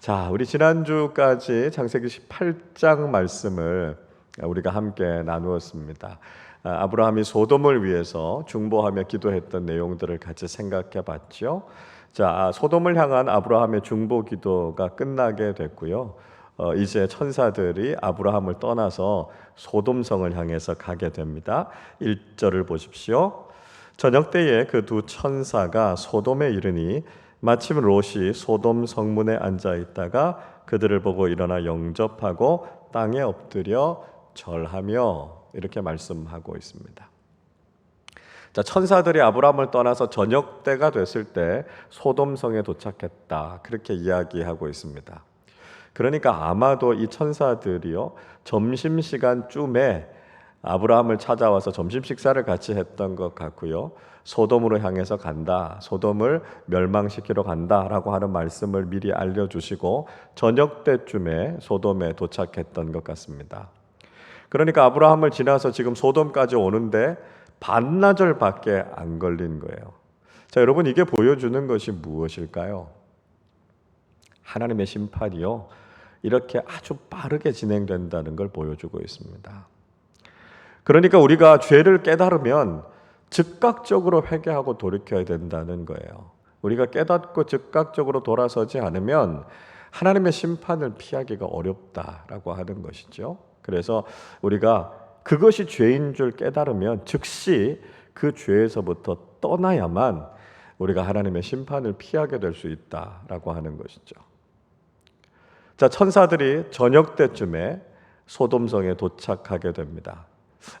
자, 우리 지난주까지 창세기 18장 말씀을 우리가 함께 나누었습니다. 아브라함이 소돔을 위해서 중보하며 기도했던 내용들을 같이 생각해 봤죠. 자, 소돔을 향한 아브라함의 중보 기도가 끝나게 됐고요. 이제 천사들이 아브라함을 떠나서 소돔성을 향해서 가게 됩니다. 1절을 보십시오. 저녁 때에 그 두 천사가 소돔에 이르니 마침 롯이 소돔 성문에 앉아 있다가 그들을 보고 일어나 영접하고 땅에 엎드려 절하며, 이렇게 말씀하고 있습니다. 자, 천사들이 아브라함을 떠나서 저녁 때가 됐을 때 소돔성에 도착했다, 그렇게 이야기하고 있습니다. 그러니까 아마도 이 천사들이요, 점심시간쯤에 아브라함을 찾아와서 점심 식사를 같이 했던 것 같고요. 소돔으로 향해서 간다, 소돔을 멸망시키러 간다라고 하는 말씀을 미리 알려주시고 저녁 때쯤에 소돔에 도착했던 것 같습니다. 그러니까 아브라함을 지나서 지금 소돔까지 오는데 반나절밖에 안 걸린 거예요. 자, 여러분, 이게 보여주는 것이 무엇일까요? 하나님의 심판이요, 이렇게 아주 빠르게 진행된다는 걸 보여주고 있습니다. 그러니까 우리가 죄를 깨달으면 즉각적으로 회개하고 돌이켜야 된다는 거예요. 우리가 깨닫고 즉각적으로 돌아서지 않으면 하나님의 심판을 피하기가 어렵다라고 하는 것이죠. 그래서 우리가 그것이 죄인 줄 깨달으면 즉시 그 죄에서부터 떠나야만 우리가 하나님의 심판을 피하게 될 수 있다라고 하는 것이죠. 자, 천사들이 저녁 때쯤에 소돔성에 도착하게 됩니다.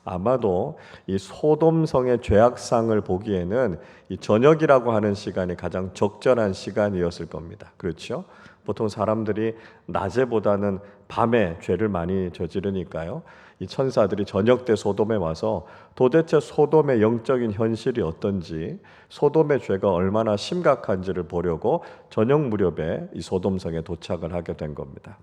아마도 이 소돔성의 죄악상을 보기에는 이 저녁이라고 하는 시간이 가장 적절한 시간이었을 겁니다. 그렇죠? 보통 사람들이 낮에보다는 밤에 죄를 많이 저지르니까요, 이 천사들이 저녁 때 소돔에 와서 도대체 소돔의 영적인 현실이 어떤지, 소돔의 죄가 얼마나 심각한지를 보려고 저녁 무렵에 이 소돔성에 도착을 하게 된 겁니다.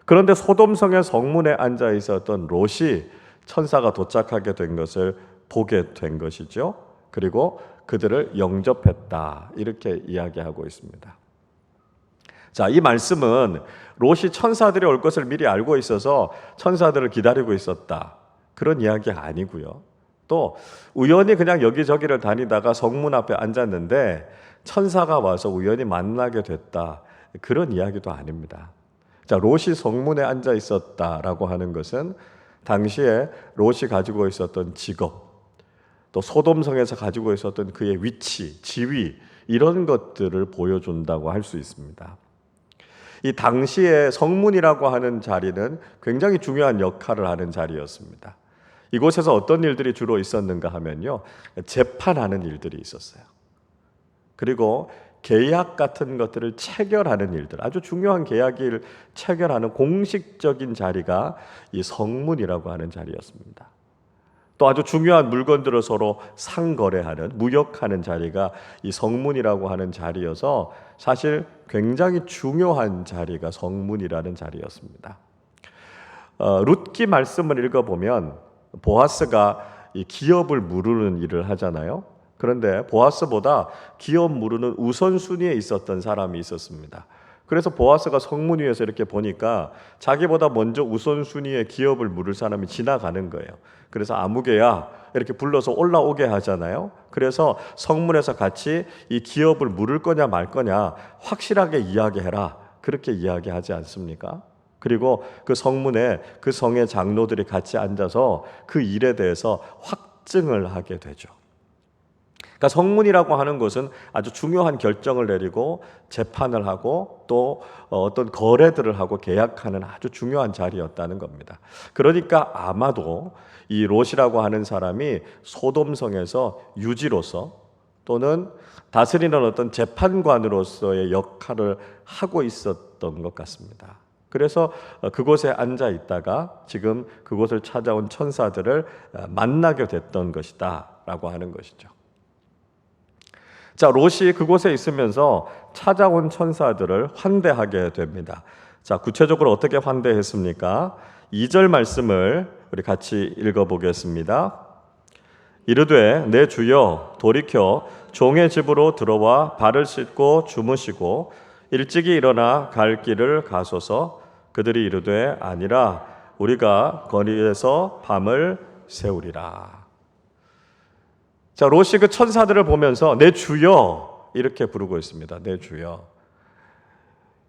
그런데 소돔성의 성문에 앉아 있었던 롯이 천사가 도착하게 된 것을 보게 된 것이죠. 그리고 그들을 영접했다, 이렇게 이야기하고 있습니다. 자, 이 말씀은 롯이 천사들이 올 것을 미리 알고 있어서 천사들을 기다리고 있었다, 그런 이야기가 아니고요. 또 우연히 그냥 여기저기를 다니다가 성문 앞에 앉았는데 천사가 와서 우연히 만나게 됐다, 그런 이야기도 아닙니다. 자, 롯이 성문에 앉아 있었다라고 하는 것은 당시에 롯이 가지고 있었던 직업, 또 소돔성에서 가지고 있었던 그의 위치, 지위, 이런 것들을 보여준다고 할 수 있습니다. 이 당시에 성문이라고 하는 자리는 굉장히 중요한 역할을 하는 자리였습니다. 이곳에서 어떤 일들이 주로 있었는가 하면요, 재판하는 일들이 있었어요. 그리고 계약 같은 것들을 체결하는 일들, 아주 중요한 계약을 체결하는 공식적인 자리가 이 성문이라고 하는 자리였습니다. 또 아주 중요한 물건들을 서로 상거래하는, 무역하는 자리가 이 성문이라고 하는 자리여서 사실 굉장히 중요한 자리가 성문이라는 자리였습니다. 룻기 말씀을 읽어보면 보아스가 이 기업을 무르는 일을 하잖아요. 그런데 보아스보다 기업 무르는 우선순위에 있었던 사람이 있었습니다. 그래서 보아스가 성문 위에서 이렇게 보니까 자기보다 먼저 우선순위에 기업을 물을 사람이 지나가는 거예요. 그래서 아무개야, 이렇게 불러서 올라오게 하잖아요. 그래서 성문에서 같이 이 기업을 물을 거냐 말 거냐 확실하게 이야기해라, 그렇게 이야기하지 않습니까? 그리고 그 성문에 그 성의 장로들이 같이 앉아서 그 일에 대해서 확증을 하게 되죠. 그러니까 성문이라고 하는 것은 아주 중요한 결정을 내리고 재판을 하고 또 어떤 거래들을 하고 계약하는 아주 중요한 자리였다는 겁니다. 그러니까 아마도 이 롯이라고 하는 사람이 소돔성에서 유지로서 또는 다스리는 어떤 재판관으로서의 역할을 하고 있었던 것 같습니다. 그래서 그곳에 앉아 있다가 지금 그곳을 찾아온 천사들을 만나게 됐던 것이다 라고 하는 것이죠. 자, 롯이 그곳에 있으면서 찾아온 천사들을 환대하게 됩니다. 자, 구체적으로 어떻게 환대했습니까? 2절 말씀을 우리 같이 읽어보겠습니다. 이르되 내 주여 돌이켜 종의 집으로 들어와 발을 씻고 주무시고 일찍이 일어나 갈 길을 가소서. 그들이 이르되 아니라 우리가 거리에서 밤을 새우리라. 자, 롯이 그 천사들을 보면서 내 주여 이렇게 부르고 있습니다. 내 주여.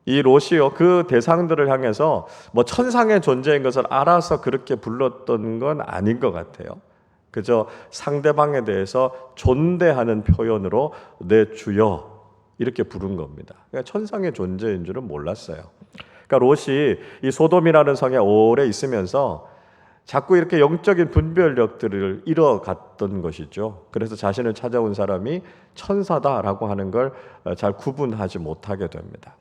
이 롯이요, 그 대상들을 향해서 뭐 천상의 존재인 것을 알아서 그렇게 불렀던 건 아닌 것 같아요. 그저 상대방에 대해서 존대하는 표현으로 내 주여 이렇게 부른 겁니다. 그러니까 천상의 존재인 줄은 몰랐어요. 그러니까 롯이 이 소돔이라는 성에 오래 있으면서 자꾸 이렇게 영적인 분별력들을 잃어갔던 것이죠. 그래서 자신을 찾아온 사람이 천사다라고 하는 걸 잘 구분하지 못하게 됩니다.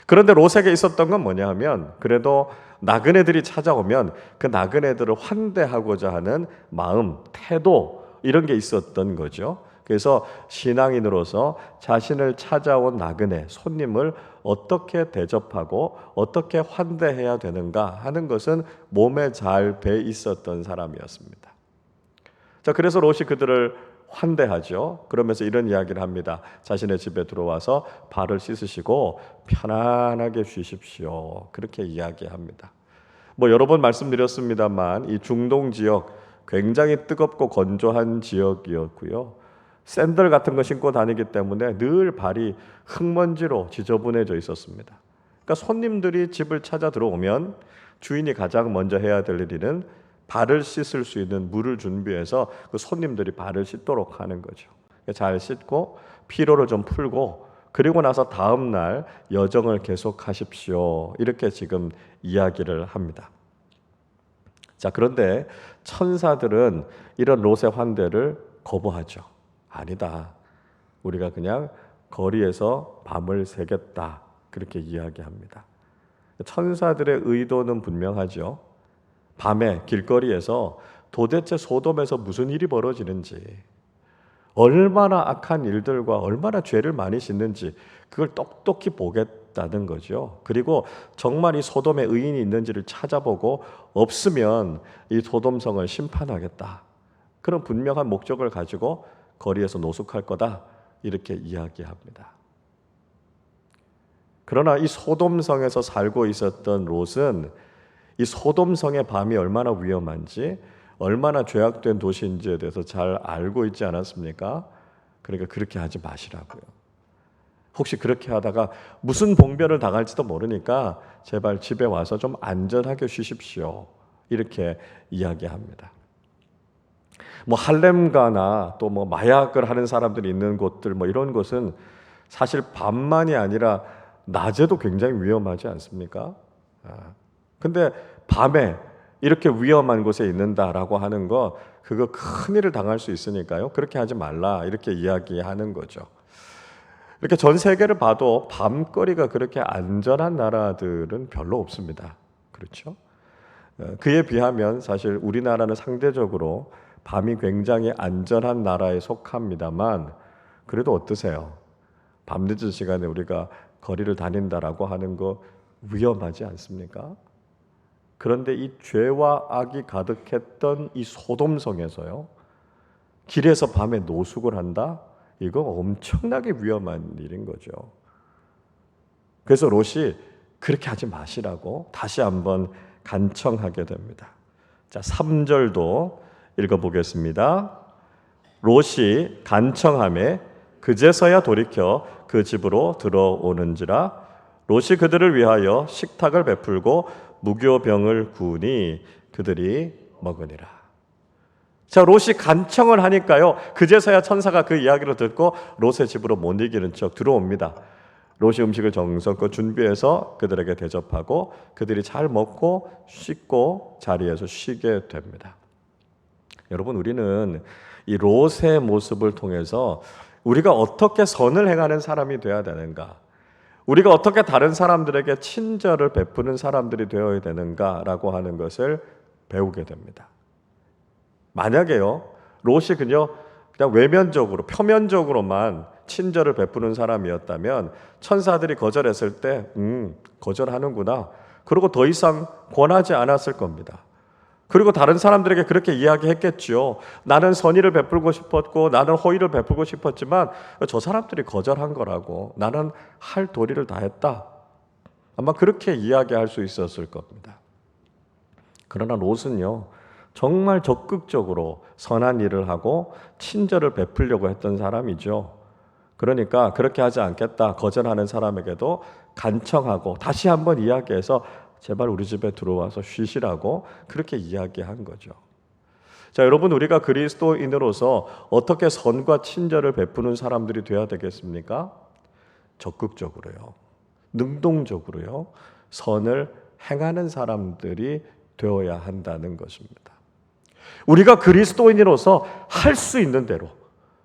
그런데 롯에게 있었던 건 뭐냐 하면 그래도 나그네들이 찾아오면 그 나그네들을 환대하고자 하는 마음, 태도 이런 게 있었던 거죠. 그래서 신앙인으로서 자신을 찾아온 나그네, 손님을 어떻게 대접하고 어떻게 환대해야 되는가 하는 것은 몸에 잘 배 있었던 사람이었습니다. 자, 그래서 롯이 그들을 환대하죠. 그러면서 이런 이야기를 합니다. 자신의 집에 들어와서 발을 씻으시고 편안하게 쉬십시오. 그렇게 이야기합니다. 뭐 여러 번 말씀드렸습니다만 이 중동 지역 굉장히 뜨겁고 건조한 지역이었고요. 샌들 같은 거 신고 다니기 때문에 늘 발이 흙먼지로 지저분해져 있었습니다. 그러니까 손님들이 집을 찾아 들어오면 주인이 가장 먼저 해야 될 일은 발을 씻을 수 있는 물을 준비해서 그 손님들이 발을 씻도록 하는 거죠. 잘 씻고 피로를 좀 풀고 그리고 나서 다음 날 여정을 계속하십시오. 이렇게 지금 이야기를 합니다. 자, 그런데 천사들은 이런 롯의 환대를 거부하죠. 아니다. 우리가 그냥 거리에서 밤을 새겠다. 그렇게 이야기합니다. 천사들의 의도는 분명하죠. 밤에 길거리에서 도대체 소돔에서 무슨 일이 벌어지는지, 얼마나 악한 일들과 얼마나 죄를 많이 짓는지 그걸 똑똑히 보겠다는 거죠. 그리고 정말 이 소돔에 의인이 있는지를 찾아보고 없으면 이 소돔성을 심판하겠다. 그런 분명한 목적을 가지고 거리에서 노숙할 거다. 이렇게 이야기합니다. 그러나 이 소돔성에서 살고 있었던 롯은 이 소돔성의 밤이 얼마나 위험한지, 얼마나 죄악된 도시인지에 대해서 잘 알고 있지 않았습니까? 그러니까 그렇게 하지 마시라고요. 혹시 그렇게 하다가 무슨 봉변을 당할지도 모르니까 제발 집에 와서 좀 안전하게 쉬십시오. 이렇게 이야기합니다. 뭐 할렘가나 또 뭐 마약을 하는 사람들이 있는 곳들 뭐 이런 곳은 사실 밤만이 아니라 낮에도 굉장히 위험하지 않습니까? 근데 밤에 이렇게 위험한 곳에 있는다라고 하는 거 그거 큰일을 당할 수 있으니까요. 그렇게 하지 말라 이렇게 이야기하는 거죠. 이렇게 전 세계를 봐도 밤거리가 그렇게 안전한 나라들은 별로 없습니다. 그렇죠? 그에 비하면 사실 우리나라는 상대적으로 밤이 굉장히 안전한 나라에 속합니다만 그래도 어떠세요? 밤늦은 시간에 우리가 거리를 다닌다라고 하는 거 위험하지 않습니까? 그런데 이 죄와 악이 가득했던 이 소돔성에서요, 길에서 밤에 노숙을 한다? 이거 엄청나게 위험한 일인 거죠. 그래서 롯이 그렇게 하지 마시라고 다시 한번 간청하게 됩니다. 자, 3절도 읽어보겠습니다. 롯이 간청하매 그제서야 돌이켜 그 집으로 들어오는지라. 롯이 그들을 위하여 식탁을 베풀고 무교병을 구우니 그들이 먹으니라. 자, 롯이 간청을 하니까요, 그제서야 천사가 그 이야기를 듣고 롯의 집으로 못 이기는 척 들어옵니다. 롯이 음식을 정성껏 준비해서 그들에게 대접하고 그들이 잘 먹고 씻고 자리에서 쉬게 됩니다. 여러분, 우리는 이 롯의 모습을 통해서 우리가 어떻게 선을 행하는 사람이 되어야 되는가, 우리가 어떻게 다른 사람들에게 친절을 베푸는 사람들이 되어야 되는가라고 하는 것을 배우게 됩니다. 만약에요, 롯이 그냥 외면적으로 표면적으로만 친절을 베푸는 사람이었다면 천사들이 거절했을 때 거절하는구나, 그리고 더 이상 권하지 않았을 겁니다. 그리고 다른 사람들에게 그렇게 이야기했겠죠. 나는 선의를 베풀고 싶었고 나는 호의를 베풀고 싶었지만 저 사람들이 거절한 거라고. 나는 할 도리를 다 했다. 아마 그렇게 이야기할 수 있었을 겁니다. 그러나 롯은요, 정말 적극적으로 선한 일을 하고 친절을 베풀려고 했던 사람이죠. 그러니까 그렇게 하지 않겠다 거절하는 사람에게도 간청하고 다시 한번 이야기해서 제발 우리 집에 들어와서 쉬시라고 그렇게 이야기한 거죠. 자, 여러분, 우리가 그리스도인으로서 어떻게 선과 친절을 베푸는 사람들이 되어야 되겠습니까? 적극적으로요, 능동적으로요, 선을 행하는 사람들이 되어야 한다는 것입니다. 우리가 그리스도인으로서 할 수 있는 대로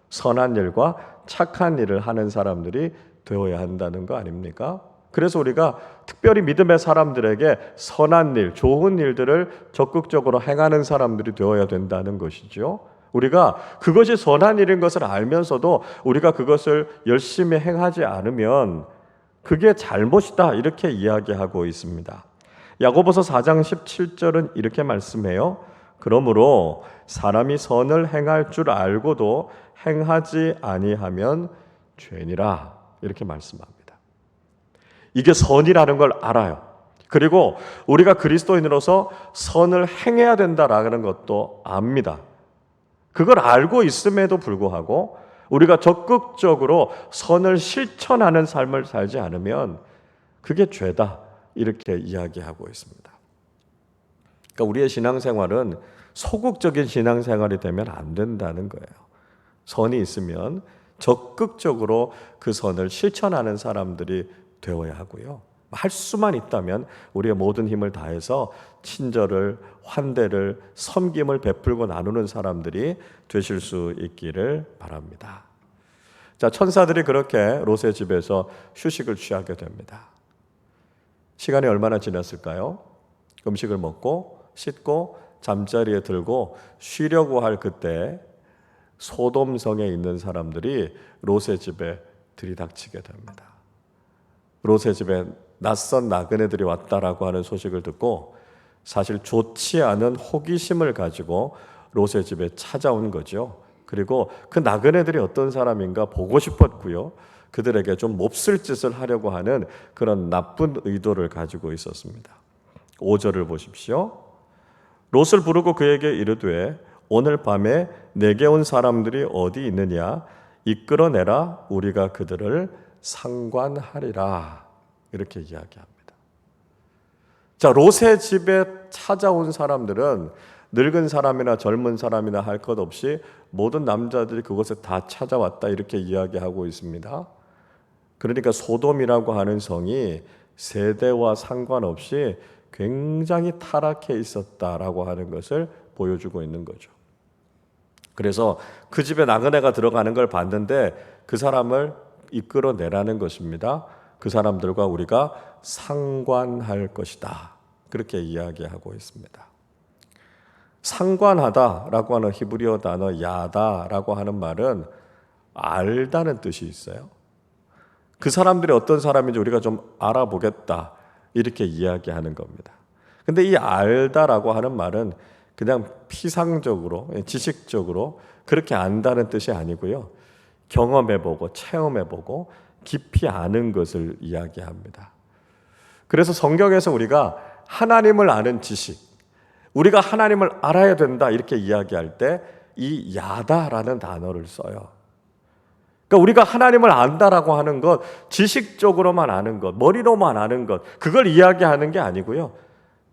선한 일과 착한 일을 하는 사람들이 되어야 한다는 거 아닙니까? 그래서 우리가 특별히 믿음의 사람들에게 선한 일, 좋은 일들을 적극적으로 행하는 사람들이 되어야 된다는 것이죠. 우리가 그것이 선한 일인 것을 알면서도 우리가 그것을 열심히 행하지 않으면 그게 잘못이다 이렇게 이야기하고 있습니다. 야고보서 4장 17절은 이렇게 말씀해요. 그러므로 사람이 선을 행할 줄 알고도 행하지 아니하면 죄니라 이렇게 말씀합니다. 이게 선이라는 걸 알아요. 그리고 우리가 그리스도인으로서 선을 행해야 된다라는 것도 압니다. 그걸 알고 있음에도 불구하고 우리가 적극적으로 선을 실천하는 삶을 살지 않으면 그게 죄다 이렇게 이야기하고 있습니다. 그러니까 우리의 신앙생활은 소극적인 신앙생활이 되면 안 된다는 거예요. 선이 있으면 적극적으로 그 선을 실천하는 사람들이 되어야 하고요. 할 수만 있다면 우리의 모든 힘을 다해서 친절을, 환대를, 섬김을 베풀고 나누는 사람들이 되실 수 있기를 바랍니다. 자, 천사들이 그렇게 롯의 집에서 휴식을 취하게 됩니다. 시간이 얼마나 지났을까요? 음식을 먹고 씻고 잠자리에 들고 쉬려고 할 그때 소돔성에 있는 사람들이 롯의 집에 들이닥치게 됩니다. 롯의 집에 낯선 나그네들이 왔다라고 하는 소식을 듣고 사실 좋지 않은 호기심을 가지고 롯의 집에 찾아온 거죠. 그리고 그 나그네들이 어떤 사람인가 보고 싶었고요. 그들에게 좀 몹쓸 짓을 하려고 하는 그런 나쁜 의도를 가지고 있었습니다. 5절을 보십시오. 롯을 부르고 그에게 이르되 오늘 밤에 내게 온 사람들이 어디 있느냐 이끌어내라 우리가 그들을 상관하리라 이렇게 이야기합니다. 자, 롯의 집에 찾아온 사람들은 늙은 사람이나 젊은 사람이나 할 것 없이 모든 남자들이 그곳에 다 찾아왔다 이렇게 이야기하고 있습니다. 그러니까 소돔이라고 하는 성이 세대와 상관없이 굉장히 타락해 있었다라고 하는 것을 보여주고 있는 거죠. 그래서 그 집에 나그네가 들어가는 걸 봤는데 그 사람을 이끌어내라는 것입니다. 그 사람들과 우리가 상관할 것이다. 그렇게 이야기하고 있습니다. 상관하다라고 하는 히브리어 단어 야다라고 하는 말은 알다는 뜻이 있어요. 그 사람들이 어떤 사람인지 우리가 좀 알아보겠다 이렇게 이야기하는 겁니다. 근데 이 알다라고 하는 말은 그냥 피상적으로 지식적으로 그렇게 안다는 뜻이 아니고요. 경험해보고 체험해보고 깊이 아는 것을 이야기합니다. 그래서 성경에서 우리가 하나님을 아는 지식, 우리가 하나님을 알아야 된다 이렇게 이야기할 때 이 야다라는 단어를 써요. 그러니까 우리가 하나님을 안다라고 하는 것, 지식적으로만 아는 것, 머리로만 아는 것, 그걸 이야기하는 게 아니고요.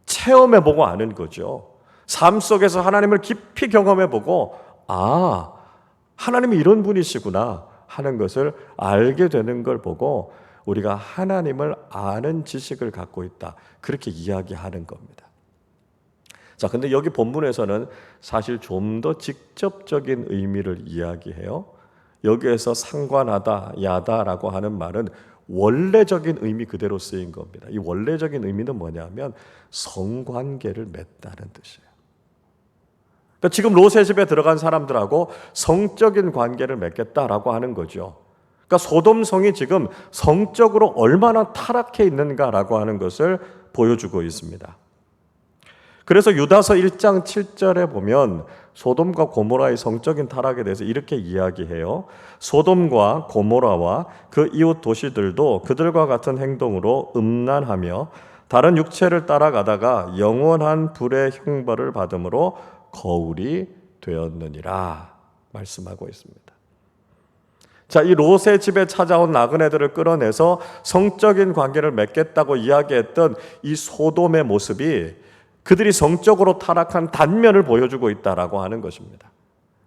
체험해보고 아는 거죠. 삶 속에서 하나님을 깊이 경험해보고 아, 하나님이 이런 분이시구나 하는 것을 알게 되는 걸 보고 우리가 하나님을 아는 지식을 갖고 있다. 그렇게 이야기하는 겁니다. 자, 근데 여기 본문에서는 사실 좀 더 직접적인 의미를 이야기해요. 여기에서 상관하다, 야다라고 하는 말은 원래적인 의미 그대로 쓰인 겁니다. 이 원래적인 의미는 뭐냐면 성관계를 맺다는 뜻이에요. 그러니까 지금 롯의 집에 들어간 사람들하고 성적인 관계를 맺겠다라고 하는 거죠. 그러니까 소돔성이 지금 성적으로 얼마나 타락해 있는가라고 하는 것을 보여주고 있습니다. 그래서 유다서 1장 7절에 보면 소돔과 고모라의 성적인 타락에 대해서 이렇게 이야기해요. 소돔과 고모라와 그 이웃 도시들도 그들과 같은 행동으로 음란하며 다른 육체를 따라가다가 영원한 불의 형벌을 받음으로 거울이 되었느니라 말씀하고 있습니다. 자, 이 롯의 집에 찾아온 나그네들을 끌어내서 성적인 관계를 맺겠다고 이야기했던 이 소돔의 모습이 그들이 성적으로 타락한 단면을 보여주고 있다라고 하는 것입니다.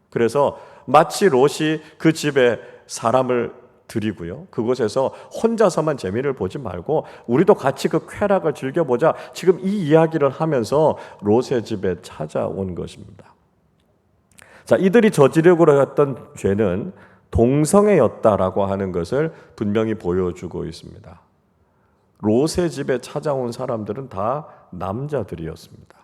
그래서 마치 롯이 그 집에 사람을 들이고요, 그곳에서 혼자서만 재미를 보지 말고 우리도 같이 그 쾌락을 즐겨보자, 지금 이 이야기를 하면서 롯의 집에 찾아온 것입니다. 자, 이들이 저지르고자 했던 죄는 동성애였다라고 하는 것을 분명히 보여주고 있습니다. 롯의 집에 찾아온 사람들은 다 남자들이었습니다.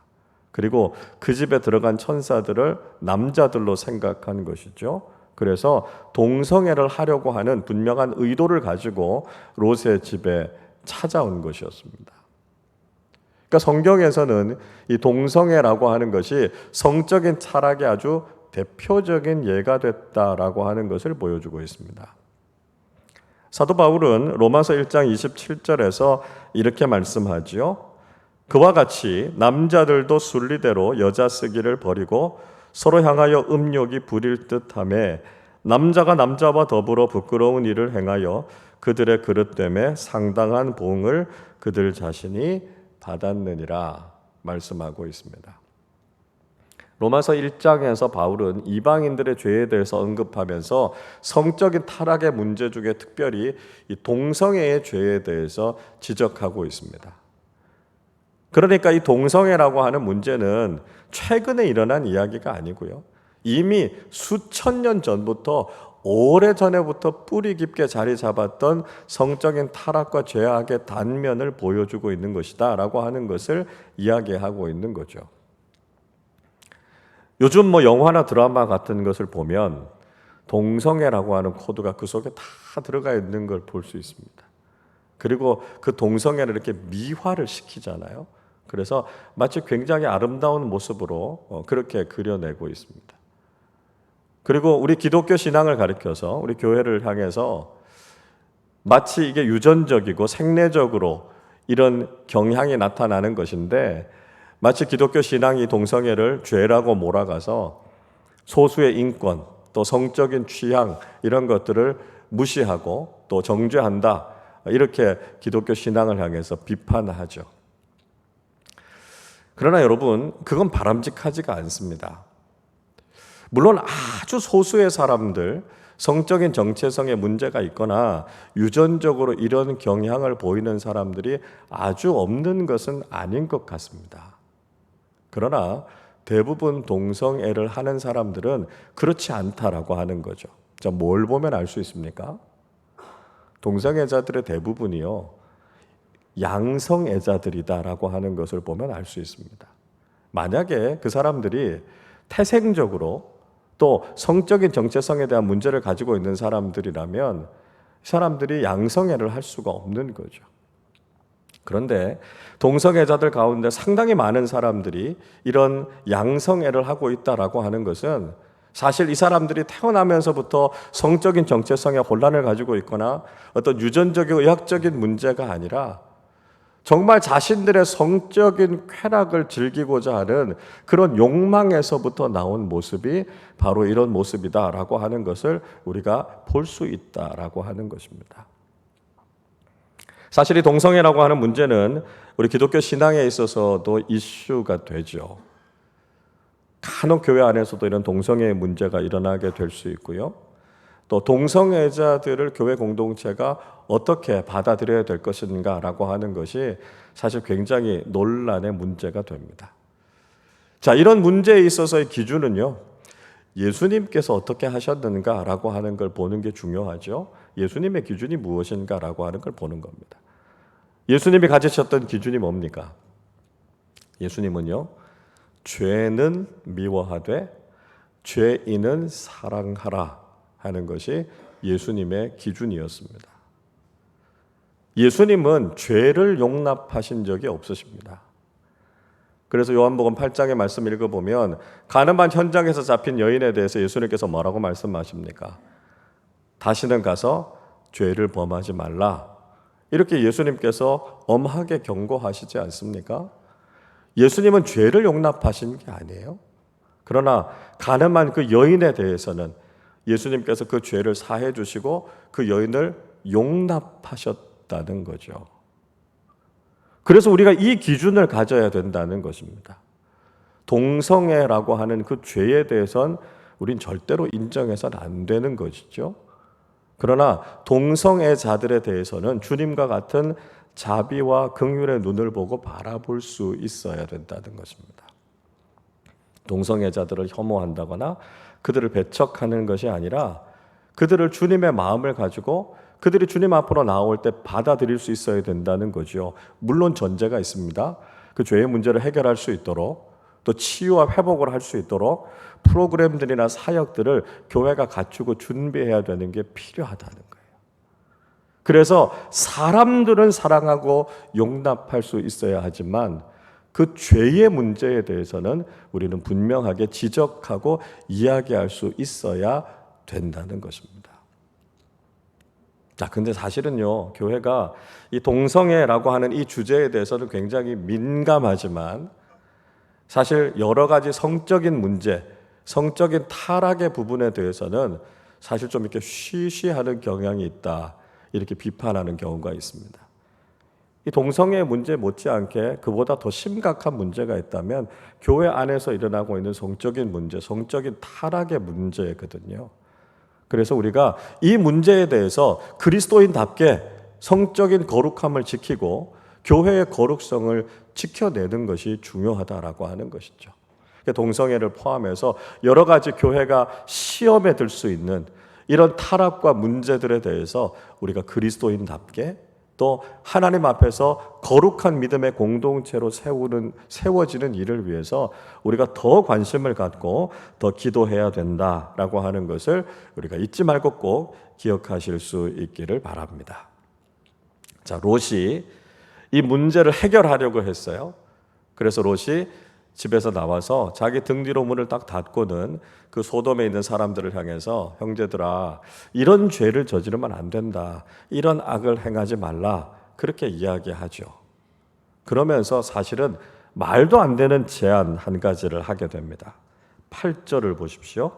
그리고 그 집에 들어간 천사들을 남자들로 생각한 것이죠. 그래서 동성애를 하려고 하는 분명한 의도를 가지고 롯의 집에 찾아온 것이었습니다. 그러니까 성경에서는 이 동성애라고 하는 것이 성적인 타락의 아주 대표적인 예가 됐다라고 하는 것을 보여주고 있습니다. 사도 바울은 로마서 1장 27절에서 이렇게 말씀하지요. 그와 같이 남자들도 순리대로 여자 쓰기를 버리고 서로 향하여 음욕이 부릴 듯하며 남자가 남자와 더불어 부끄러운 일을 행하여 그들의 그릇됨에 상당한 보응을 그들 자신이 받았느니라 말씀하고 있습니다. 로마서 1장에서 바울은 이방인들의 죄에 대해서 언급하면서 성적인 타락의 문제 중에 특별히 이 동성애의 죄에 대해서 지적하고 있습니다. 그러니까 이 동성애라고 하는 문제는 최근에 일어난 이야기가 아니고요, 이미 수천 년 전부터, 오래전에부터 뿌리 깊게 자리 잡았던 성적인 타락과 죄악의 단면을 보여주고 있는 것이다 라고 하는 것을 이야기하고 있는 거죠. 요즘 영화나 드라마 같은 것을 보면 동성애라고 하는 코드가 그 속에 다 들어가 있는 걸 볼 수 있습니다. 그리고 그 동성애를 이렇게 미화를 시키잖아요. 그래서 마치 굉장히 아름다운 모습으로 그렇게 그려내고 있습니다. 그리고 우리 기독교 신앙을 가리켜서 우리 교회를 향해서 마치 이게 유전적이고 생리적으로 이런 경향이 나타나는 것인데, 마치 기독교 신앙이 동성애를 죄라고 몰아가서 소수의 인권, 또 성적인 취향 이런 것들을 무시하고 또 정죄한다, 이렇게 기독교 신앙을 향해서 비판하죠. 그러나 여러분, 그건 바람직하지가 않습니다. 물론 아주 소수의 사람들, 성적인 정체성에 문제가 있거나 유전적으로 이런 경향을 보이는 사람들이 아주 없는 것은 아닌 것 같습니다. 그러나 대부분 동성애를 하는 사람들은 그렇지 않다라고 하는 거죠. 자, 뭘 보면 알 수 있습니까? 동성애자들의 대부분이요, 양성애자들이다라고 하는 것을 보면 알 수 있습니다. 만약에 그 사람들이 태생적으로 또 성적인 정체성에 대한 문제를 가지고 있는 사람들이라면 사람들이 양성애를 할 수가 없는 거죠. 그런데 동성애자들 가운데 상당히 많은 사람들이 이런 양성애를 하고 있다라고 하는 것은 사실 이 사람들이 태어나면서부터 성적인 정체성에 혼란을 가지고 있거나 어떤 유전적인 의학적인 문제가 아니라 정말 자신들의 성적인 쾌락을 즐기고자 하는 그런 욕망에서부터 나온 모습이 바로 이런 모습이다라고 하는 것을 우리가 볼 수 있다라고 하는 것입니다. 사실 이 동성애라고 하는 문제는 우리 기독교 신앙에 있어서도 이슈가 되죠. 간혹 교회 안에서도 이런 동성애의 문제가 일어나게 될 수 있고요. 또 동성애자들을 교회 공동체가 어떻게 받아들여야 될 것인가라고 하는 것이 사실 굉장히 논란의 문제가 됩니다. 자, 이런 문제에 있어서의 기준은요, 예수님께서 어떻게 하셨는가라고 하는 걸 보는 게 중요하죠. 예수님의 기준이 무엇인가라고 하는 걸 보는 겁니다. 예수님이 가지셨던 기준이 뭡니까? 예수님은요, 죄는 미워하되 죄인은 사랑하라 하는 것이 예수님의 기준이었습니다. 예수님은 죄를 용납하신 적이 없으십니다. 그래서 요한복음 8장의 말씀 읽어보면 가늠한 현장에서 잡힌 여인에 대해서 예수님께서 뭐라고 말씀하십니까? 다시는 가서 죄를 범하지 말라. 이렇게 예수님께서 엄하게 경고하시지 않습니까? 예수님은 죄를 용납하신 게 아니에요. 그러나 가늠한 그 여인에 대해서는 예수님께서 그 죄를 사해 주시고 그 여인을 용납하셨다는 거죠. 그래서 우리가 이 기준을 가져야 된다는 것입니다. 동성애라고 하는 그 죄에 대해선 우린 절대로 인정해서는 안 되는 것이죠. 그러나 동성애자들에 대해서는 주님과 같은 자비와 긍휼의 눈을 보고 바라볼 수 있어야 된다는 것입니다. 동성애자들을 혐오한다거나 그들을 배척하는 것이 아니라 그들을 주님의 마음을 가지고 그들이 주님 앞으로 나올 때 받아들일 수 있어야 된다는 거죠. 물론 전제가 있습니다. 그 죄의 문제를 해결할 수 있도록 또 치유와 회복을 할 수 있도록 프로그램들이나 사역들을 교회가 갖추고 준비해야 되는 게 필요하다는 거예요. 그래서 사람들은 사랑하고 용납할 수 있어야 하지만 그 죄의 문제에 대해서는 우리는 분명하게 지적하고 이야기할 수 있어야 된다는 것입니다. 자, 근데 사실은요, 교회가 이 동성애라고 하는 이 주제에 대해서는 굉장히 민감하지만 사실 여러 가지 성적인 문제, 성적인 타락의 부분에 대해서는 사실 좀 이렇게 쉬쉬하는 경향이 있다. 이렇게 비판하는 경우가 있습니다. 이 동성애 문제 못지않게 그보다 더 심각한 문제가 있다면 교회 안에서 일어나고 있는 성적인 문제, 성적인 타락의 문제거든요. 그래서 우리가 이 문제에 대해서 그리스도인답게 성적인 거룩함을 지키고 교회의 거룩성을 지켜내는 것이 중요하다라고 하는 것이죠. 동성애를 포함해서 여러 가지 교회가 시험에 들 수 있는 이런 타락과 문제들에 대해서 우리가 그리스도인답게 또 하나님 앞에서 거룩한 믿음의 공동체로 세워지는 일을 위해서 우리가 더 관심을 갖고 더 기도해야 된다라고 하는 것을 우리가 잊지 말고 꼭 기억하실 수 있기를 바랍니다. 자, 롯이 이 문제를 해결하려고 했어요. 그래서 롯이 집에서 나와서 자기 등 뒤로 문을 딱 닫고는 그 소돔에 있는 사람들을 향해서 형제들아, 이런 죄를 저지르면 안 된다. 이런 악을 행하지 말라. 그렇게 이야기하죠. 그러면서 사실은 말도 안 되는 제안 한 가지를 하게 됩니다. 8절을 보십시오.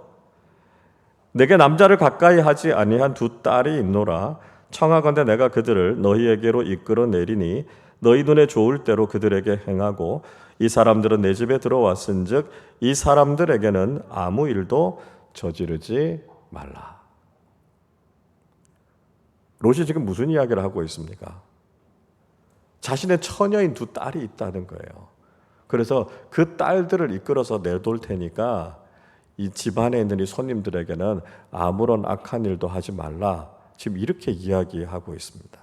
내게 남자를 가까이 하지 아니한 두 딸이 있노라. 청하건대 내가 그들을 너희에게로 이끌어 내리니 너희 눈에 좋을 대로 그들에게 행하고 이 사람들은 내 집에 들어왔은즉 이 사람들에게는 아무 일도 저지르지 말라. 롯이 지금 무슨 이야기를 하고 있습니까? 자신의 처녀인 두 딸이 있다는 거예요. 그래서 그 딸들을 이끌어서 내돌 테니까 이 집안에 있는 이 손님들에게는 아무런 악한 일도 하지 말라. 지금 이렇게 이야기하고 있습니다.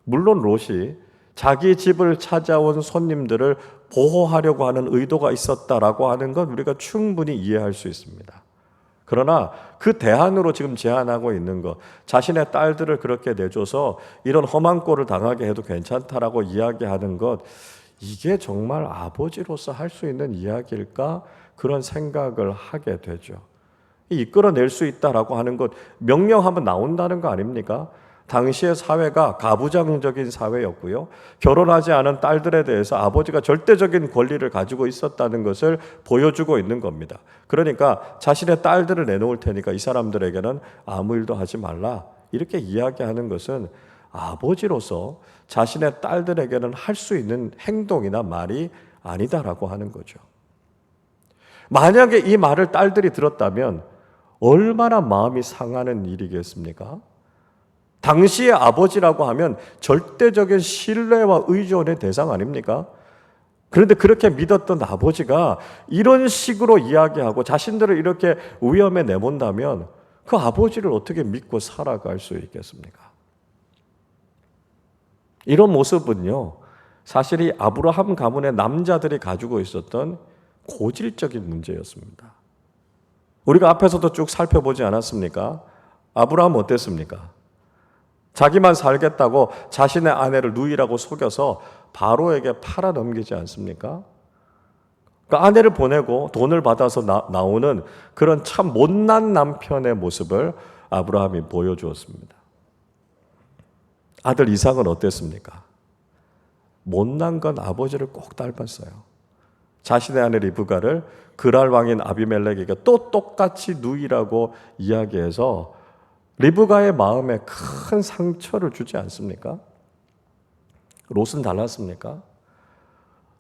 물론 롯이 자기 집을 찾아온 손님들을 보호하려고 하는 의도가 있었다라고 하는 건 우리가 충분히 이해할 수 있습니다. 그러나 그 대안으로 지금 제안하고 있는 것, 자신의 딸들을 그렇게 내줘서 이런 험한 꼴을 당하게 해도 괜찮다라고 이야기하는 것, 이게 정말 아버지로서 할 수 있는 이야기일까? 그런 생각을 하게 되죠. 이끌어낼 수 있다라고 하는 것, 명령하면 나온다는 거 아닙니까? 당시의 사회가 가부장적인 사회였고요. 결혼하지 않은 딸들에 대해서 아버지가 절대적인 권리를 가지고 있었다는 것을 보여주고 있는 겁니다. 그러니까 자신의 딸들을 내놓을 테니까 이 사람들에게는 아무 일도 하지 말라. 이렇게 이야기하는 것은 아버지로서 자신의 딸들에게는 할 수 있는 행동이나 말이 아니다라고 하는 거죠. 만약에 이 말을 딸들이 들었다면 얼마나 마음이 상하는 일이겠습니까? 당시의 아버지라고 하면 절대적인 신뢰와 의존의 대상 아닙니까? 그런데 그렇게 믿었던 아버지가 이런 식으로 이야기하고 자신들을 이렇게 위험에 내몬다면 그 아버지를 어떻게 믿고 살아갈 수 있겠습니까? 이런 모습은요, 사실 이 아브라함 가문의 남자들이 가지고 있었던 고질적인 문제였습니다. 우리가 앞에서도 쭉 살펴보지 않았습니까? 아브라함 어땠습니까? 자기만 살겠다고 자신의 아내를 누이라고 속여서 바로에게 팔아 넘기지 않습니까? 그러니까 아내를 보내고 돈을 받아서 나오는 그런 참 못난 남편의 모습을 아브라함이 보여주었습니다. 아들 이삭은 어땠습니까? 못난 건 아버지를 꼭 닮았어요. 자신의 아내 리브가를 그랄 왕인 아비멜렉에게 또 똑같이 누이라고 이야기해서 리브가의 마음에 큰 상처를 주지 않습니까? 롯은 달랐습니까?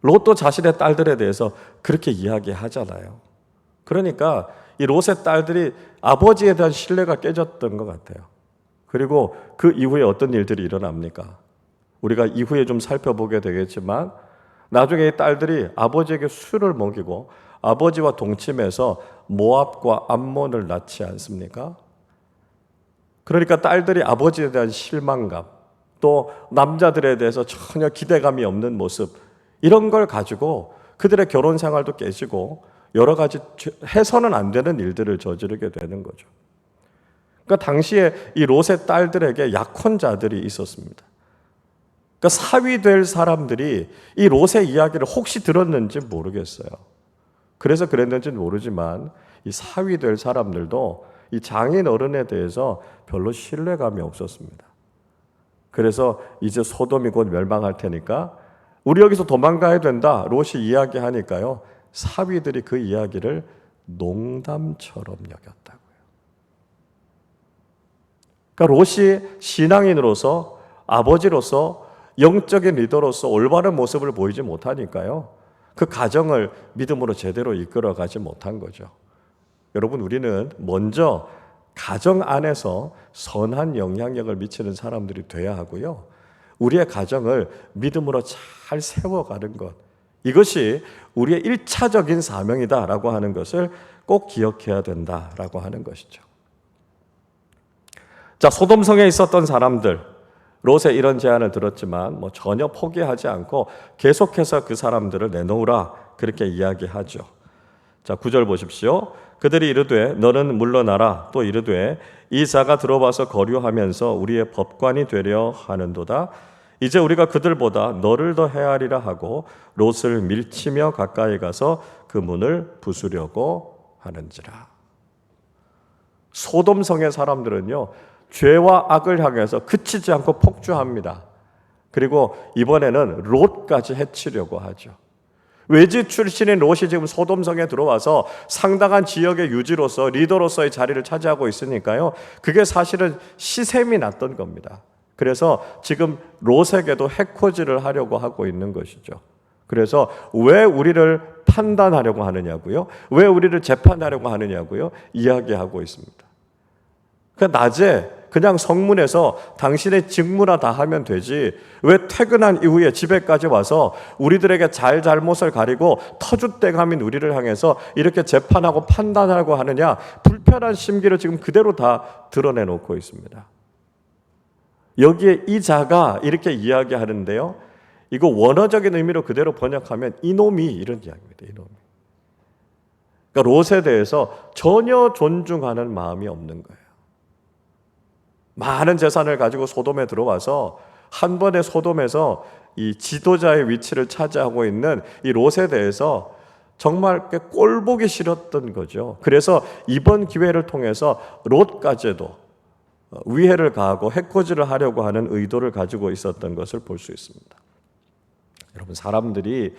롯도 자신의 딸들에 대해서 그렇게 이야기하잖아요. 그러니까 이 롯의 딸들이 아버지에 대한 신뢰가 깨졌던 것 같아요. 그리고 그 이후에 어떤 일들이 일어납니까? 우리가 이후에 좀 살펴보게 되겠지만 나중에 이 딸들이 아버지에게 술을 먹이고 아버지와 동침해서 모압과 암몬을 낳지 않습니까? 그러니까 딸들이 아버지에 대한 실망감, 또 남자들에 대해서 전혀 기대감이 없는 모습, 이런 걸 가지고 그들의 결혼 생활도 깨지고 여러 가지 해서는 안 되는 일들을 저지르게 되는 거죠. 그러니까 당시에 이 롯의 딸들에게 약혼자들이 있었습니다. 그러니까 사위 될 사람들이 이 롯의 이야기를 혹시 들었는지 모르겠어요. 그래서 그랬는지는 모르지만 이 사위 될 사람들도 이 장인 어른에 대해서 별로 신뢰감이 없었습니다. 그래서 이제 소돔이 곧 멸망할 테니까 우리 여기서 도망가야 된다, 롯이 이야기하니까요, 사위들이 그 이야기를 농담처럼 여겼다고요. 그러니까 롯이 신앙인으로서, 아버지로서, 영적인 리더로서 올바른 모습을 보이지 못하니까요, 그 가정을 믿음으로 제대로 이끌어가지 못한 거죠. 여러분, 우리는 먼저 가정 안에서 선한 영향력을 미치는 사람들이 돼야 하고요, 우리의 가정을 믿음으로 잘 세워가는 것, 이것이 우리의 1차적인 사명이다라고 하는 것을 꼭 기억해야 된다라고 하는 것이죠. 자, 소돔성에 있었던 사람들, 롯의 이런 제안을 들었지만 전혀 포기하지 않고 계속해서 그 사람들을 내놓으라, 그렇게 이야기하죠. 자, 9절 보십시오. 그들이 이르되 너는 물러나라. 또 이르되 이 자가 들어와서 거류하면서 우리의 법관이 되려 하는도다. 이제 우리가 그들보다 너를 더 헤아리라 하고 롯을 밀치며 가까이 가서 그 문을 부수려고 하는지라. 소돔성의 사람들은요, 죄와 악을 향해서 그치지 않고 폭주합니다. 그리고 이번에는 롯까지 해치려고 하죠. 외지 출신인 롯이 지금 소돔성에 들어와서 상당한 지역의 유지로서, 리더로서의 자리를 차지하고 있으니까요, 그게 사실은 시샘이 났던 겁니다. 그래서 지금 롯에게도 해코지를 하려고 하고 있는 것이죠. 그래서 왜 우리를 판단하려고 하느냐고요? 왜 우리를 재판하려고 하느냐고요? 이야기하고 있습니다. 그러니까 낮에 그냥 성문에서 당신의 직무나 다 하면 되지, 왜 퇴근한 이후에 집에까지 와서 우리들에게 잘잘못을 가리고 터줏대감인 우리를 향해서 이렇게 재판하고 판단하고 하느냐, 불편한 심기를 지금 그대로 다 드러내놓고 있습니다. 여기에 이 자가 이렇게 이야기하는데요, 이거 원어적인 의미로 그대로 번역하면 이놈이, 이런 이야기입니다. 이놈이. 그러니까 롯에 대해서 전혀 존중하는 마음이 없는 거예요. 많은 재산을 가지고 소돔에 들어와서 한 번에 소돔에서 이 지도자의 위치를 차지하고 있는 이 롯에 대해서 정말 꼴보기 싫었던 거죠. 그래서 이번 기회를 통해서 롯까지도 위해를 가하고 해코지를 하려고 하는 의도를 가지고 있었던 것을 볼 수 있습니다. 여러분, 사람들이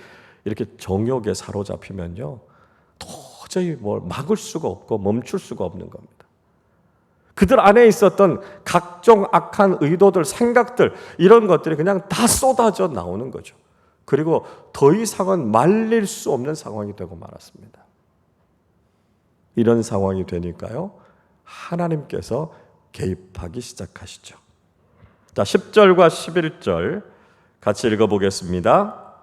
이렇게 정욕에 사로잡히면요, 도저히 뭘 막을 수가 없고 멈출 수가 없는 겁니다. 그들 안에 있었던 각종 악한 의도들, 생각들, 이런 것들이 그냥 다 쏟아져 나오는 거죠. 그리고 더 이상은 말릴 수 없는 상황이 되고 말았습니다. 이런 상황이 되니까요, 하나님께서 개입하기 시작하시죠. 자, 10절과 11절 같이 읽어보겠습니다.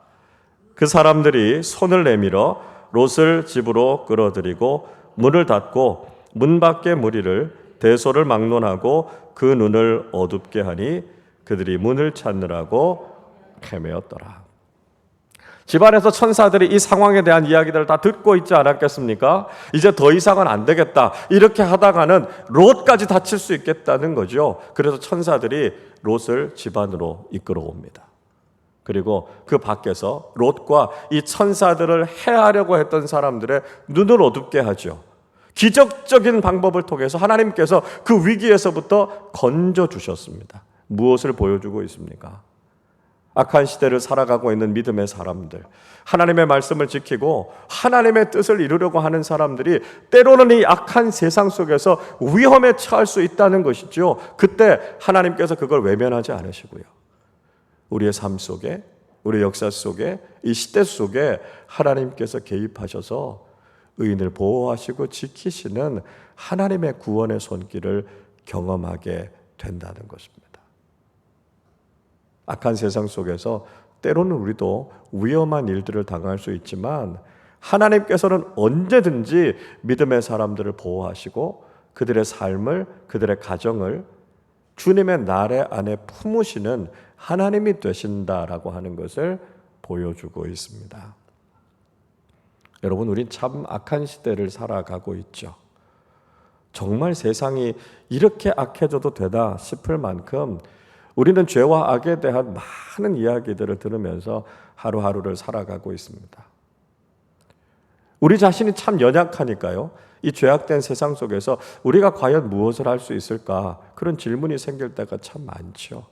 그 사람들이 손을 내밀어 롯을 집으로 끌어들이고 문을 닫고 문 밖의 무리를 대소를 막론하고 그 눈을 어둡게 하니 그들이 문을 찾느라고 헤매었더라. 집안에서 천사들이 이 상황에 대한 이야기들을 다 듣고 있지 않았겠습니까? 이제 더 이상은 안 되겠다. 이렇게 하다가는 롯까지 다칠 수 있겠다는 거죠. 그래서 천사들이 롯을 집안으로 이끌어 옵니다. 그리고 그 밖에서 롯과 이 천사들을 해하려고 했던 사람들의 눈을 어둡게 하죠. 기적적인 방법을 통해서 하나님께서 그 위기에서부터 건져주셨습니다. 무엇을 보여주고 있습니까? 악한 시대를 살아가고 있는 믿음의 사람들, 하나님의 말씀을 지키고 하나님의 뜻을 이루려고 하는 사람들이 때로는 이 악한 세상 속에서 위험에 처할 수 있다는 것이죠. 그때 하나님께서 그걸 외면하지 않으시고요. 우리의 삶 속에, 우리의 역사 속에, 이 시대 속에 하나님께서 개입하셔서 의인을 보호하시고 지키시는 하나님의 구원의 손길을 경험하게 된다는 것입니다. 악한 세상 속에서 때로는 우리도 위험한 일들을 당할 수 있지만 하나님께서는 언제든지 믿음의 사람들을 보호하시고 그들의 삶을, 그들의 가정을 주님의 나래 안에 품으시는 하나님이 되신다라고 하는 것을 보여주고 있습니다. 여러분, 우린 참 악한 시대를 살아가고 있죠. 정말 세상이 이렇게 악해져도 되다 싶을 만큼 우리는 죄와 악에 대한 많은 이야기들을 들으면서 하루하루를 살아가고 있습니다. 우리 자신이 참 연약하니까요. 이 죄악된 세상 속에서 우리가 과연 무엇을 할 수 있을까? 그런 질문이 생길 때가 참 많죠.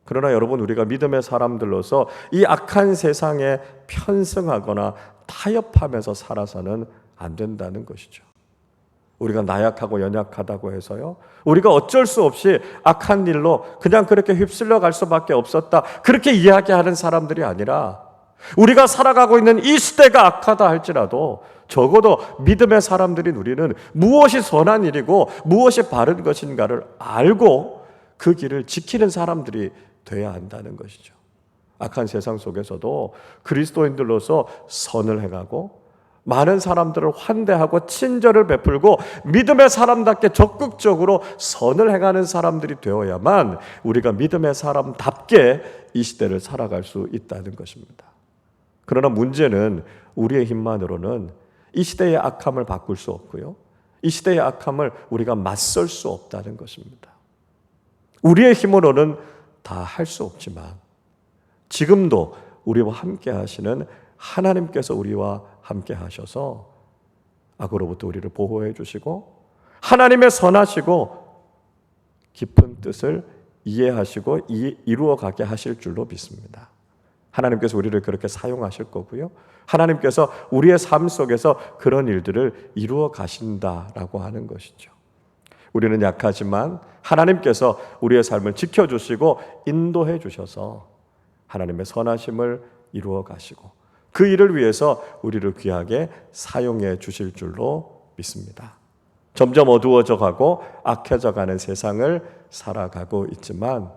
그러나 여러분, 우리가 믿음의 사람들로서 이 악한 세상에 편승하거나 타협하면서 살아서는 안 된다는 것이죠. 우리가 나약하고 연약하다고 해서요, 우리가 어쩔 수 없이 악한 일로 그냥 그렇게 휩쓸려 갈 수밖에 없었다, 그렇게 이야기하는 사람들이 아니라 우리가 살아가고 있는 이 시대가 악하다 할지라도 적어도 믿음의 사람들인 우리는 무엇이 선한 일이고 무엇이 바른 것인가를 알고 그 길을 지키는 사람들이 돼야 한다는 것이죠. 악한 세상 속에서도 그리스도인들로서 선을 행하고 많은 사람들을 환대하고 친절을 베풀고 믿음의 사람답게 적극적으로 선을 행하는 사람들이 되어야만 우리가 믿음의 사람답게 이 시대를 살아갈 수 있다는 것입니다. 그러나 문제는 우리의 힘만으로는 이 시대의 악함을 바꿀 수 없고요, 이 시대의 악함을 우리가 맞설 수 없다는 것입니다. 우리의 힘으로는 다 할 수 없지만 지금도 우리와 함께 하시는 하나님께서 우리와 함께 하셔서 악으로부터 우리를 보호해 주시고 하나님의 선하시고 깊은 뜻을 이해하시고 이루어 가게 하실 줄로 믿습니다. 하나님께서 우리를 그렇게 사용하실 거고요, 하나님께서 우리의 삶 속에서 그런 일들을 이루어 가신다라고 하는 것이죠. 우리는 약하지만 하나님께서 우리의 삶을 지켜주시고 인도해 주셔서 하나님의 선하심을 이루어 가시고 그 일을 위해서 우리를 귀하게 사용해 주실 줄로 믿습니다. 점점 어두워져 가고 악해져 가는 세상을 살아가고 있지만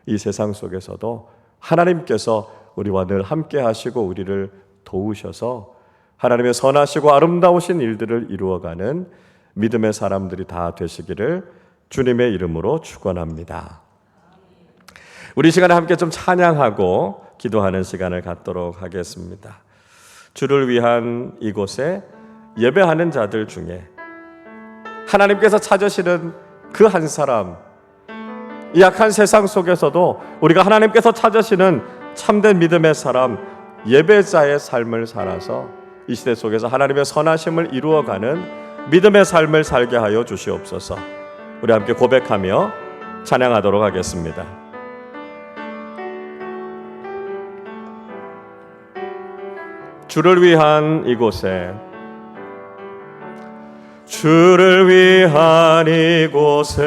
이 세상 속에서도 하나님께서 우리와 늘 함께 하시고 우리를 도우셔서 하나님의 선하시고 아름다우신 일들을 이루어가는 믿음의 사람들이 다 되시기를 주님의 이름으로 축원합니다. 우리 시간에 함께 좀 찬양하고 기도하는 시간을 갖도록 하겠습니다. 주를 위한 이곳에 예배하는 자들 중에 하나님께서 찾으시는 그 한 사람, 이 약한 세상 속에서도 우리가 하나님께서 찾으시는 참된 믿음의 사람, 예배자의 삶을 살아서 이 시대 속에서 하나님의 선하심을 이루어가는 믿음의 삶을 살게 하여 주시옵소서. 우리 함께 고백하며 찬양하도록 하겠습니다. 주를 위한 이곳에, 주를 위한 이곳에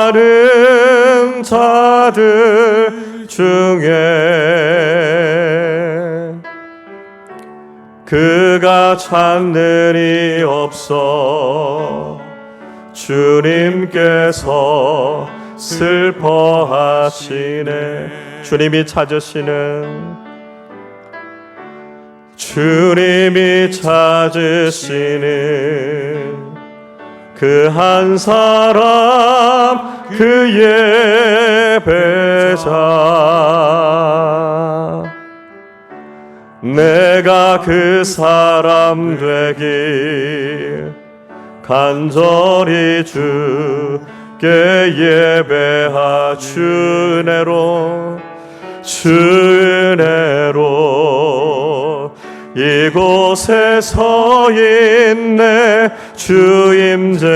예배하는 자들 중에 그가 찾는 이 없어 주님께서 슬퍼하시네. 주님이 찾으시는, 주님이 찾으시는 그 한 사람, 그 예배자 내가 그 사람 되길 간절히 주께 예배하 주 은혜로 이곳에 서 있네 주 임재에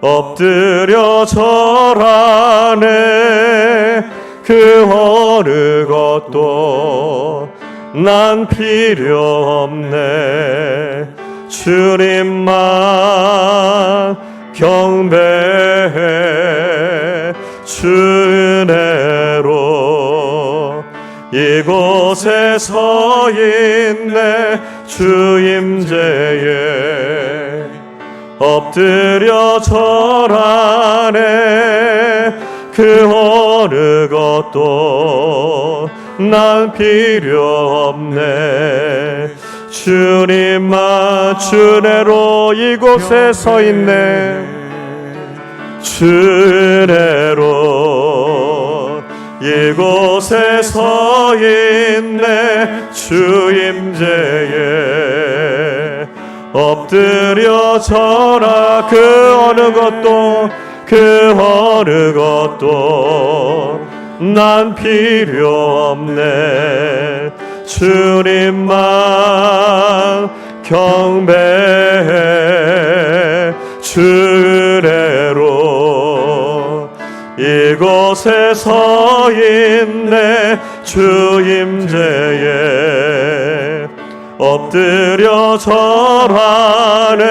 엎드려 절하네 그 어느 것도 난 필요 없네 주님만 경배해 주 은혜로 이곳에 서 있네 주 임재에 엎드려 절하네 그 어느 것도 난 필요 없네 주님만 주 은혜로 이곳에 서 있네 주 은혜로 이곳에 서 있네 주 임재에 엎드려 절하 그 어느 것도 난 필요 없네 주님만 경배해 주 은혜로 이곳에 서 있네 주 임재에 엎드려 절하네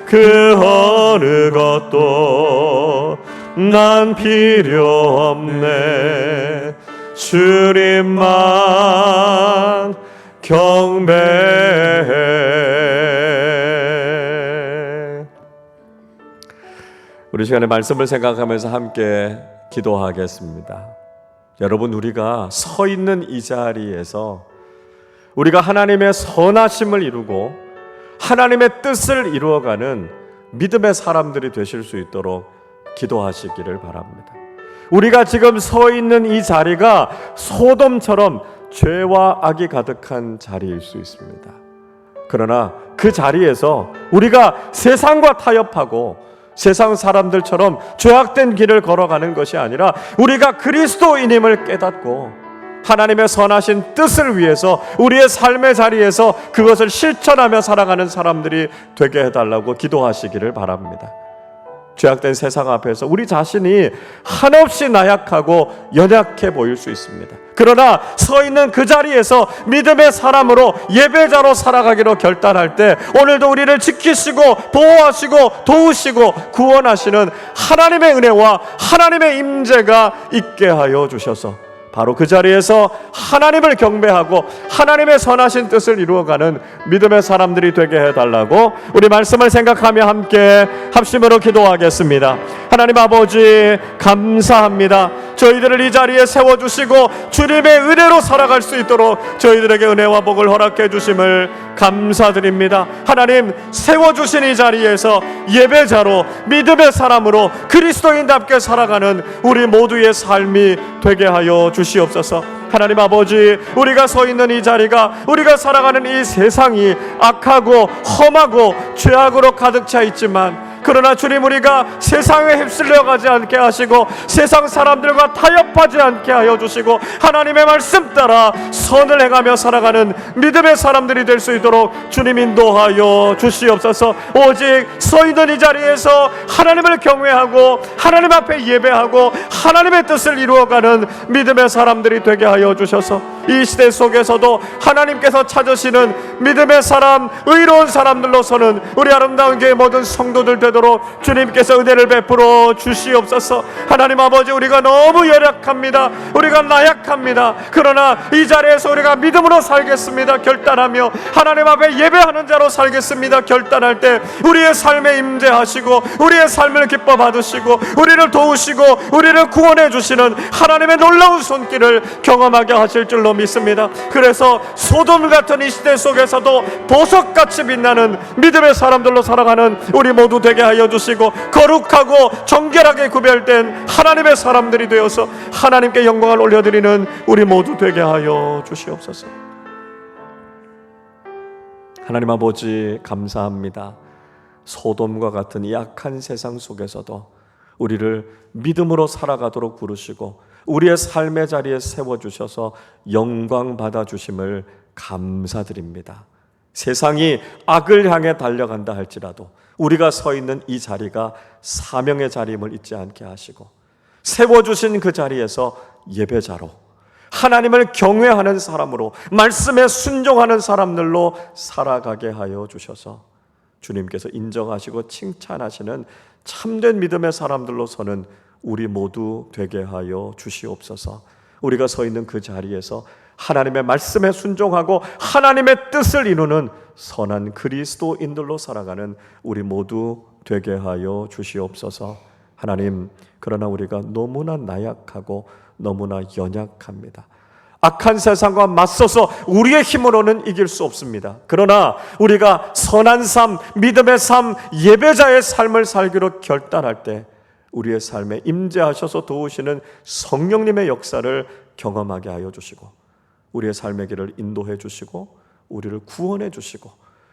그 어느 것도 난 필요 없네 주님만 경배해. 우리 시간에 말씀을 생각하면서 함께 기도하겠습니다. 여러분, 우리가 서 있는 이 자리에서 우리가 하나님의 선하심을 이루고 하나님의 뜻을 이루어가는 믿음의 사람들이 되실 수 있도록 기도하시기를 바랍니다. 우리가 지금 서 있는 이 자리가 소돔처럼 죄와 악이 가득한 자리일 수 있습니다. 그러나 그 자리에서 우리가 세상과 타협하고 세상 사람들처럼 죄악된 길을 걸어가는 것이 아니라 우리가 그리스도인임을 깨닫고 하나님의 선하신 뜻을 위해서 우리의 삶의 자리에서 그것을 실천하며 살아가는 사람들이 되게 해달라고 기도하시기를 바랍니다. 죄악된 세상 앞에서 우리 자신이 한없이 나약하고 연약해 보일 수 있습니다. 그러나 서 있는 그 자리에서 믿음의 사람으로 예배자로 살아가기로 결단할 때 오늘도 우리를 지키시고 보호하시고 도우시고 구원하시는 하나님의 은혜와 하나님의 임재가 있게 하여 주셔서 바로 그 자리에서 하나님을 경배하고 하나님의 선하신 뜻을 이루어가는 믿음의 사람들이 되게 해달라고 우리 말씀을 생각하며 함께 합심으로 기도하겠습니다. 하나님 아버지, 감사합니다. 저희들을 이 자리에 세워주시고 주님의 은혜로 살아갈 수 있도록 저희들에게 은혜와 복을 허락해 주심을 감사드립니다. 하나님, 세워주신 이 자리에서 예배자로 믿음의 사람으로 그리스도인답게 살아가는 우리 모두의 삶이 되게 하여 주시옵소서. 하나님 아버지, 우리가 서 있는 이 자리가, 우리가 살아가는 이 세상이 악하고 험하고 죄악으로 가득 차 있지만 그러나 주님, 우리가 세상에 휩쓸려 가지 않게 하시고 세상 사람들과 타협하지 않게 하여 주시고 하나님의 말씀 따라 선을 행하며 살아가는 믿음의 사람들이 될 수 있도록 주님 인도하여 주시옵소서. 오직 서 있는 이 자리에서 하나님을 경외하고 하나님 앞에 예배하고 하나님의 뜻을 이루어가는 믿음의 사람들이 되게 하여 주셔서 이 시대 속에서도 하나님께서 찾으시는 믿음의 사람, 의로운 사람들로서는 우리 아름다운 교회 모든 성도들 되도록 주님께서 은혜를 베풀어 주시옵소서. 하나님 아버지, 우리가 너무 연약합니다. 우리가 나약합니다. 그러나 이 자리에서 우리가 믿음으로 살겠습니다 결단하며 하나님 앞에 예배하는 자로 살겠습니다 결단할 때 우리의 삶에 임재하시고 우리의 삶을 기뻐 받으시고 우리를 도우시고 우리를 구원해 주시는 하나님의 놀라운 손길을 경험하게 하실 줄로 믿습니다. 그래서 소돔 같은 이 시대 속에서도 보석같이 빛나는 믿음의 사람들로 살아가는 우리 모두 되게 하여 주시고, 거룩하고 정결하게 구별된 하나님의 사람들이 되어서 하나님께 영광을 올려드리는 우리 모두 되게 하여 주시옵소서. 하나님 아버지, 감사합니다. 소돔과 같은 이 악한 세상 속에서도 우리를 믿음으로 살아가도록 부르시고 우리의 삶의 자리에 세워주셔서 영광 받아주심을 감사드립니다. 세상이 악을 향해 달려간다 할지라도 우리가 서 있는 이 자리가 사명의 자리임을 잊지 않게 하시고, 세워주신 그 자리에서 예배자로, 하나님을 경외하는 사람으로, 말씀에 순종하는 사람들로 살아가게 하여 주셔서 주님께서 인정하시고 칭찬하시는 참된 믿음의 사람들로 서는 우리 모두 되게 하여 주시옵소서. 우리가 서 있는 그 자리에서 하나님의 말씀에 순종하고 하나님의 뜻을 이루는 선한 그리스도인들로 살아가는 우리 모두 되게 하여 주시옵소서. 하나님, 그러나 우리가 너무나 나약하고 너무나 연약합니다. 악한 세상과 맞서서 우리의 힘으로는 이길 수 없습니다. 그러나 우리가 선한 삶, 믿음의 삶, 예배자의 삶을 살기로 결단할 때 우리의 삶에 임재하셔서 도우시는 성령님의 역사를 경험하게 하여 주시고, 우리의 삶의 길을 인도해 주시고 우리를 구원해 주시고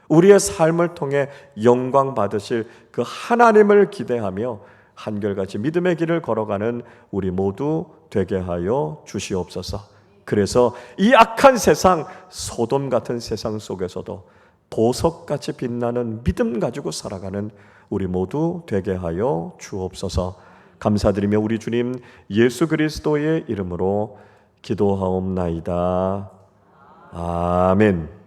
우리의 삶을 통해 영광 받으실 그 하나님을 기대하며 한결같이 믿음의 길을 걸어가는 우리 모두 되게 하여 주시옵소서. 그래서 이 악한 세상, 소돔 같은 세상 속에서도 보석같이 빛나는 믿음 가지고 살아가는 우리 모두 되게 하여 주옵소서. 감사드리며 우리 주님 예수 그리스도의 이름으로 기도하옵나이다. 아멘.